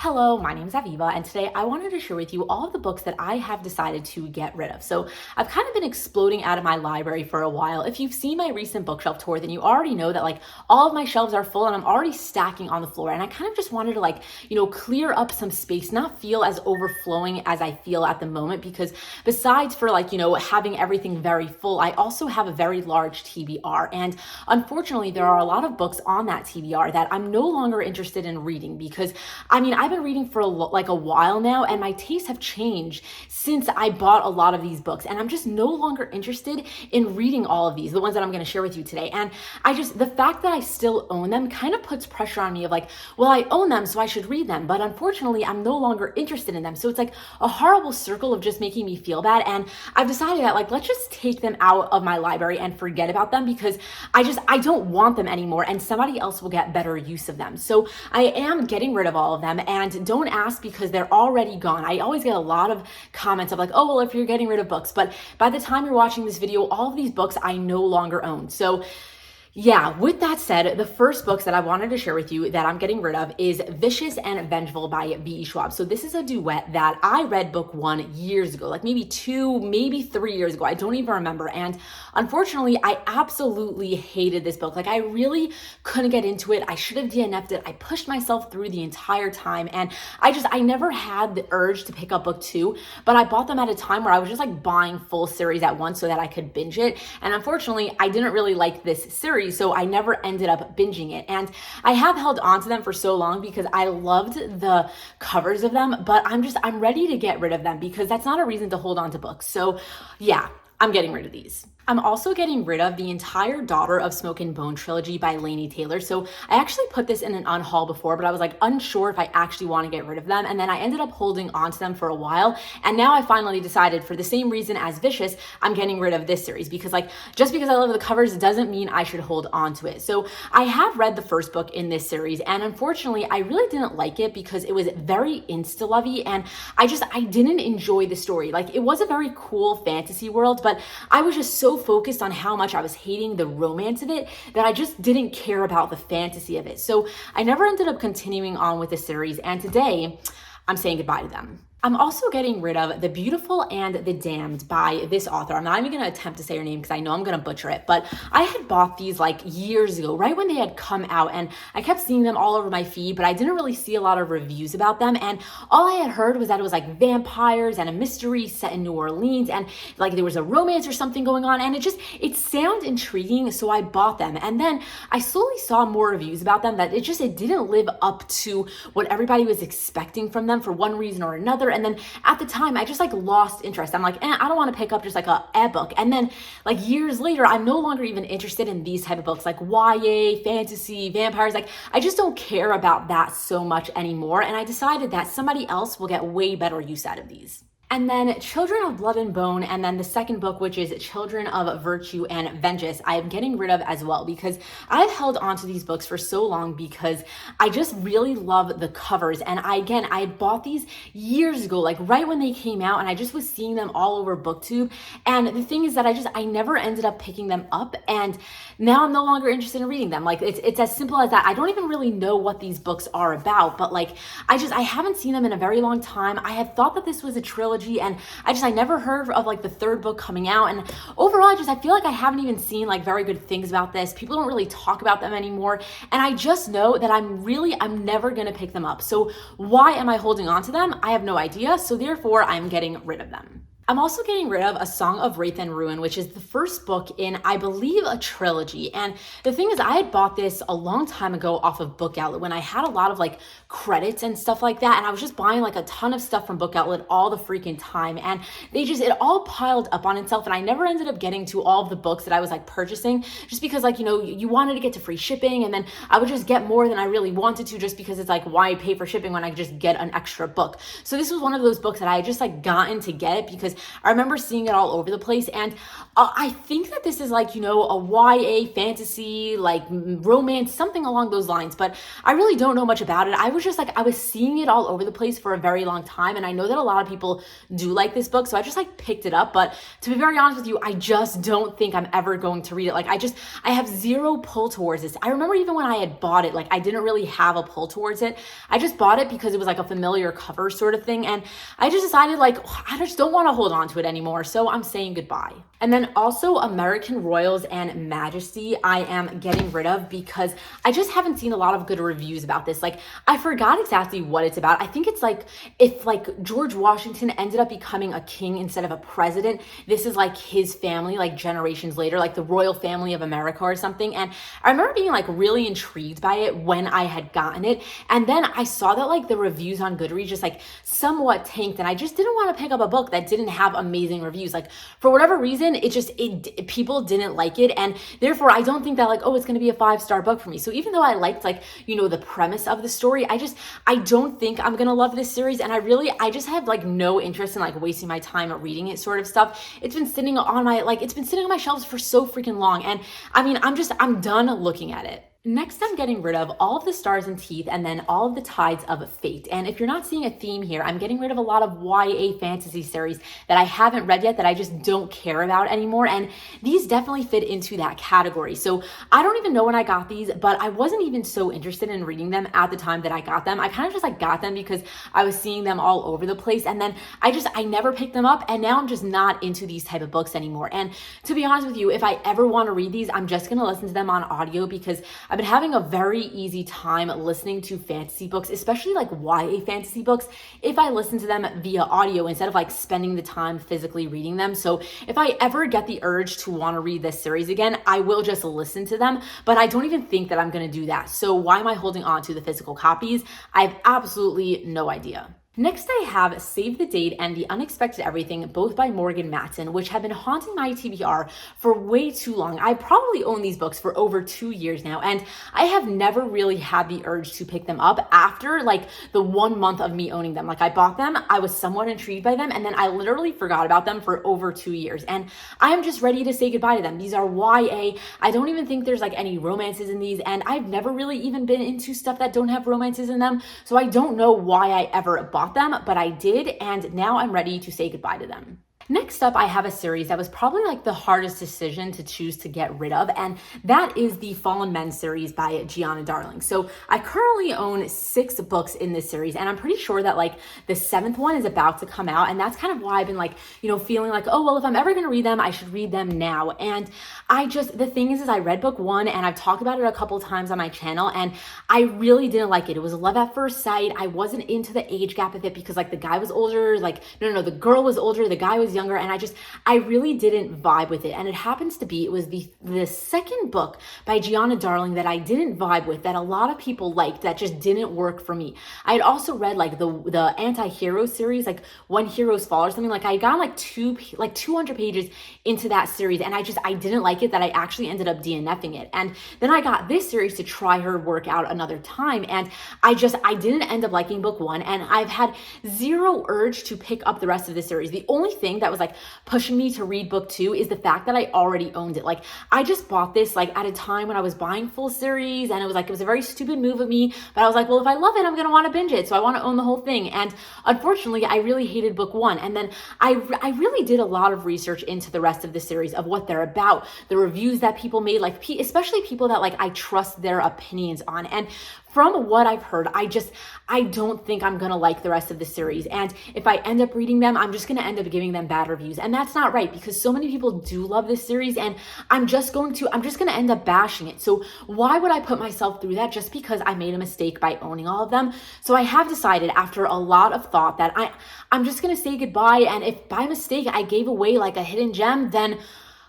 Hello, my name is Aviva, and today I wanted to share with you all of the books that I have decided to get rid of. So I've kind of been exploding out of my library for a while. If you've seen my recent bookshelf tour, then you already know that all of my shelves are full and I'm already stacking on the floor. And I kind of just wanted to clear up some space, not feel as overflowing as I feel at the moment, because besides for having everything very full, I also have a very large TBR. And unfortunately, there are a lot of books on that TBR that I'm no longer interested in reading because I've been reading for a while now, and my tastes have changed since I bought a lot of these books, and I'm just no longer interested in reading all of these, the ones that I'm going to share with you today. And the fact that I still own them kind of puts pressure on me of I own them, so I should read them, but unfortunately I'm no longer interested in them. So it's like a horrible circle of just making me feel bad, and I've decided that let's just take them out of my library and forget about them because I don't want them anymore, and somebody else will get better use of them. So I am getting rid of all of them. And don't ask because they're already gone. I always get a lot of comments of oh, well, if you're getting rid of books, but by the time you're watching this video, all of these books I no longer own. So yeah, with that said, the first books that I wanted to share with you that I'm getting rid of is Vicious and Vengeful by B.E. Schwab. So this is a duet that I read book one years ago, maybe 2, maybe 3 years ago. I don't even remember. And unfortunately, I absolutely hated this book. I really couldn't get into it. I should have DNF'd it. I pushed myself through the entire time. And I never had the urge to pick up book 2, but I bought them at a time where I was just buying full series at once so that I could binge it. And unfortunately, I didn't really like this series, so I never ended up binging it. And I have held on to them for so long because I loved the covers of them, but I'm ready to get rid of them because that's not a reason to hold on to books. So yeah, I'm getting rid of these. I'm also getting rid of the entire Daughter of Smoke and Bone trilogy by Laini Taylor. So I actually put this in an unhaul before, but I was unsure if I actually want to get rid of them. And then I ended up holding on to them for a while. And now I finally decided, for the same reason as Vicious, I'm getting rid of this series because just because I love the covers doesn't mean I should hold on to it. So I have read the first book in this series, and unfortunately I really didn't like it because it was very insta-lovey, and I didn't enjoy the story. It was a very cool fantasy world, but I was just so focused on how much I was hating the romance of it that I just didn't care about the fantasy of it. So I never ended up continuing on with the series, and today I'm saying goodbye to them. I'm also getting rid of The Beautiful and the Damned by this author. I'm not even going to attempt to say her name because I know I'm going to butcher it, but I had bought these years ago, right when they had come out, and I kept seeing them all over my feed, but I didn't really see a lot of reviews about them. And all I had heard was that it was vampires and a mystery set in New Orleans, and there was a romance or something going on, and it sounded intriguing, so I bought them. And then I slowly saw more reviews about them that it didn't live up to what everybody was expecting from them for one reason or another. And then at the time, I just lost interest. I'm I don't want to pick up just a book. And then years later, I'm no longer even interested in these type of books YA, fantasy, vampires. I just don't care about that so much anymore. And I decided that somebody else will get way better use out of these. And then Children of Blood and Bone, and then the second book, which is Children of Virtue and Vengeance, I am getting rid of as well because I've held on to these books for so long because I just really love the covers. And I bought these years ago, right when they came out, and I just was seeing them all over BookTube. And the thing is that I never ended up picking them up, and now I'm no longer interested in reading them. It's as simple as that. I don't even really know what these books are about, but I haven't seen them in a very long time. I had thought that this was a trilogy, and I never heard of the third book coming out. And overall, I feel I haven't even seen very good things about this. People don't really talk about them anymore, and I just know that I'm never gonna pick them up. So why am I holding on to them? I have no idea. So therefore, I'm getting rid of them. I'm also getting rid of A Song of Wraith and Ruin, which is the first book in, I believe, a trilogy. And the thing is, I had bought this a long time ago off of Book Outlet when I had a lot of credits and stuff like that. And I was just buying a ton of stuff from Book Outlet all the freaking time. And it all piled up on itself. And I never ended up getting to all of the books that I was purchasing just because you wanted to get to free shipping. And then I would just get more than I really wanted to just because it's why pay for shipping when I could just get an extra book. So this was one of those books that I had just gotten to get it because I remember seeing it all over the place. And I think that this is like, you know, a YA fantasy, like romance, something along those lines, but I really don't know much about it. I was just like, I was seeing it all over the place for a very long time. And I know that a lot of people do like this book. So I just like picked it up. But to be very honest with you, I just don't think I'm ever going to read it. Like I have zero pull towards this. I remember even when I had bought it, like I didn't really have a pull towards it. I just bought it because it was like a familiar cover sort of thing. And I just decided like, I just don't want to hold on to it anymore. So I'm saying goodbye. And then also American Royals and Majesty, I am getting rid of because I just haven't seen a lot of good reviews about this. Like I forgot exactly what it's about. I think it's like if like George Washington ended up becoming a king instead of a president, this is like his family, like generations later, like the royal family of America or something. And I remember being like really intrigued by it when I had gotten it. And then I saw that like the reviews on GOODREADS just like somewhat tanked, and I just didn't want to pick up a book that didn't have amazing reviews. Like for whatever reason, people didn't like it, and therefore I don't think that like, oh, it's going to be a 5-star book for me. So even though I liked like, you know, the premise of the story, I don't think I'm going to love this series, and I just have like no interest in like wasting my time reading it sort of stuff. It's been sitting on my shelves for so freaking long, and I mean, I'm done looking at it. Next, I'm getting rid of All of the Stars and Teeth and then All of the Tides of Fate. And if you're not seeing a theme here, I'm getting rid of a lot of YA fantasy series that I haven't read yet that I just don't care about anymore. And these definitely fit into that category. So I don't even know when I got these, but I wasn't even so interested in reading them at the time that I got them. I kind of just like got them because I was seeing them all over the place. And then I never picked them up. And now I'm just not into these type of books anymore. And to be honest with you, if I ever want to read these, I'm just going to listen to them on audio because I've been having a very easy time listening to fantasy books, especially like YA fantasy books, if I listen to them via audio instead of like spending the time physically reading them. So if I ever get the urge to want to read this series again, I will just listen to them, but I don't even think that I'm going to do that. So why am I holding on to the physical copies? I have absolutely no idea. Next, I have Save the Date and The Unexpected Everything, both by Morgan Matson, which have been haunting my TBR for way too long. I probably own these books for over 2 years now, and I have never really had the urge to pick them up after like the 1 month of me owning them. Like I bought them, I was somewhat intrigued by them, and then I literally forgot about them for over 2 years. And I am just ready to say goodbye to them. These are YA. I don't even think there's like any romances in these, and I've never really even been into stuff that don't have romances in them. So I don't know why I ever bought them, but I did, and now I'm ready to say goodbye to them. Next up, I have a series that was probably like the hardest decision to choose to get rid of, and that is the Fallen Men series by Gianna Darling. So I currently own 6 books in this series, and I'm pretty sure that like the 7th one is about to come out, and that's kind of why I've been like, you know, feeling like, oh, well, if I'm ever going to read them, I should read them now. And the thing is I read book 1, and I've talked about it a couple times on my channel, and I really didn't like it. It was love at first sight. I wasn't into the age gap of it because like the guy was older, like, no, the girl was older, the guy was younger, and I really didn't vibe with it. And it happens to be, it was the second book by Gianna Darling that I didn't vibe with, that a lot of people liked, that just didn't work for me. I had also read like the anti-hero series, like When Heroes Fall or something. Like I got like 200 pages into that series, and I didn't like it, that I actually ended up DNFing it. And then I got this series to try her work out another time, and I didn't end up liking book 1, and I've had zero urge to pick up the rest of the series. The only thing that was like pushing me to read book 2 is the fact that I already owned it. Like I just bought this like at a time when I was buying full series, and it was a very stupid move of me, but I was like, well, if I love it, I'm going to want to binge it. So I want to own the whole thing. And unfortunately, I really hated book 1. And then I really did a lot of research into the rest of the series, of what they're about, the reviews that people made, like especially people that like I trust their opinions on. And from what I've heard, I don't think I'm going to like the rest of the series. And if I end up reading them, I'm just going to end up giving them bad reviews. And that's not right, because so many people do love this series, and I'm just going to end up bashing it. So why would I put myself through that just because I made a mistake by owning all of them? So I have decided after a lot of thought that I'm just going to say goodbye. And if by mistake I gave away like a hidden gem, then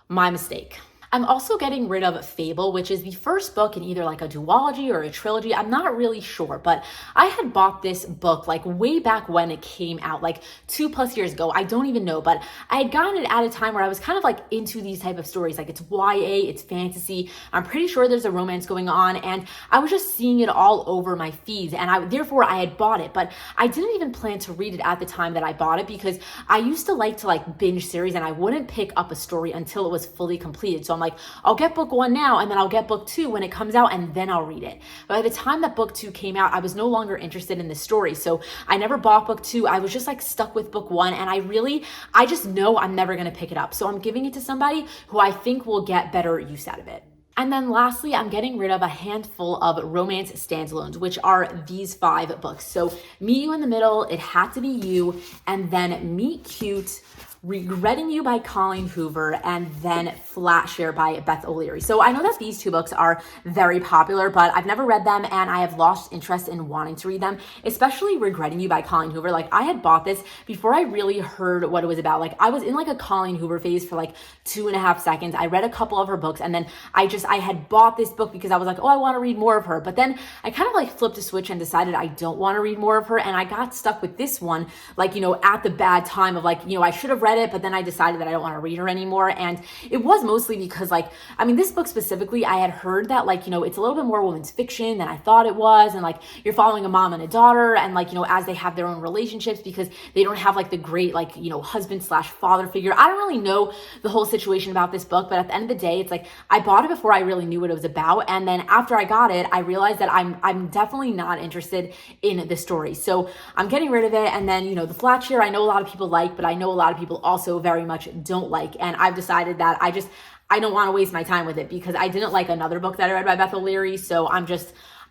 my mistake. I'm also getting rid of Fable, which is the first book in either like a duology or a trilogy. I'm not really sure, but I had bought this book like way back when it came out, like 2+ years ago. I don't even know, but I had gotten it at a time where I was kind of like into these type of stories. Like it's YA, it's fantasy. I'm pretty sure there's a romance going on, and I was just seeing it all over my feeds, and therefore I had bought it, but I didn't even plan to read it at the time that I bought it, because I used to like to like binge series, and I wouldn't pick up a story until it was fully completed. So I'm like, I'll get book 1 now, and then I'll get book 2 when it comes out, and then I'll read it. But by the time that book 2 came out, I was no longer interested in the story. So I never bought book 2. I was just like stuck with book 1, and I just know I'm never going to pick it up. So I'm giving it to somebody who I think will get better use out of it. And then lastly, I'm getting rid of a handful of romance standalones, which are these 5 books. So Meet You in the Middle, It Had to Be You, and then Meet Cute, Regretting You by Colin Hoover, and then Flatshare by Beth O'Leary. So I know that these 2 books are very popular, but I've never read them, and I have lost interest in wanting to read them, especially Regretting You by Colin Hoover. Like I had bought this before I really heard what it was about. Like I was in like a Colin Hoover phase for like 2.5 seconds. I read a couple of her books, and then I had bought this book because I was like, oh, I want to read more of her. But then I kind of like flipped a switch and decided I don't want to read more of her, and I got stuck with this one, like, at the bad time of like, I should have read it, but then I decided that I don't want to read her anymore. And it was mostly because this book specifically, I had heard that it's a little bit more women's fiction than I thought it was. And you're following a mom and a daughter, and as they have their own relationships, because they don't have the great, husband/father figure. I don't really know the whole situation about this book, but at the end of the day, it's I bought it before I really knew what it was about. And then after I got it, I realized that I'm definitely not interested in the story. So I'm getting rid of it. And then, the Flatshare, I know a lot of people like, but I know a lot of people also very much don't like. And I've decided that I don't want to waste my time with it, because I didn't like another book that I read by Beth O'Leary. So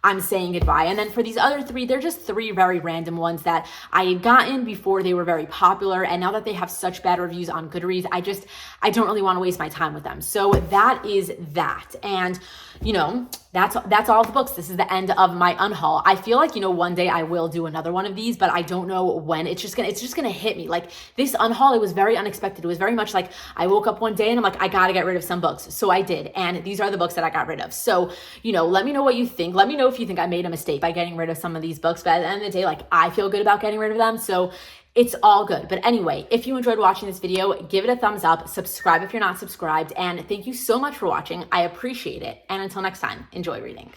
I'm saying goodbye. And then for these other 3, they're just 3 very random ones that I had gotten before they were very popular. And now that they have such bad reviews on GOODREADS, I don't really want to waste my time with them. So that is that. And, that's all the books. This is the end of my unhaul. I feel like, one day I will do another one of these, but I don't know when. It's just gonna hit me. Like this unhaul, it was very unexpected. It was very much like I woke up one day and I'm like, I gotta get rid of some books. So I did. And these are the books that I got rid of. So, let me know what you think. Let me know if you think I made a mistake by getting rid of some of these books. But at the end of the day, I feel good about getting rid of them. So it's all good. But anyway, if you enjoyed watching this video, give it a thumbs up, subscribe if you're not subscribed, and thank you so much for watching. I appreciate it. And until next time, enjoy reading.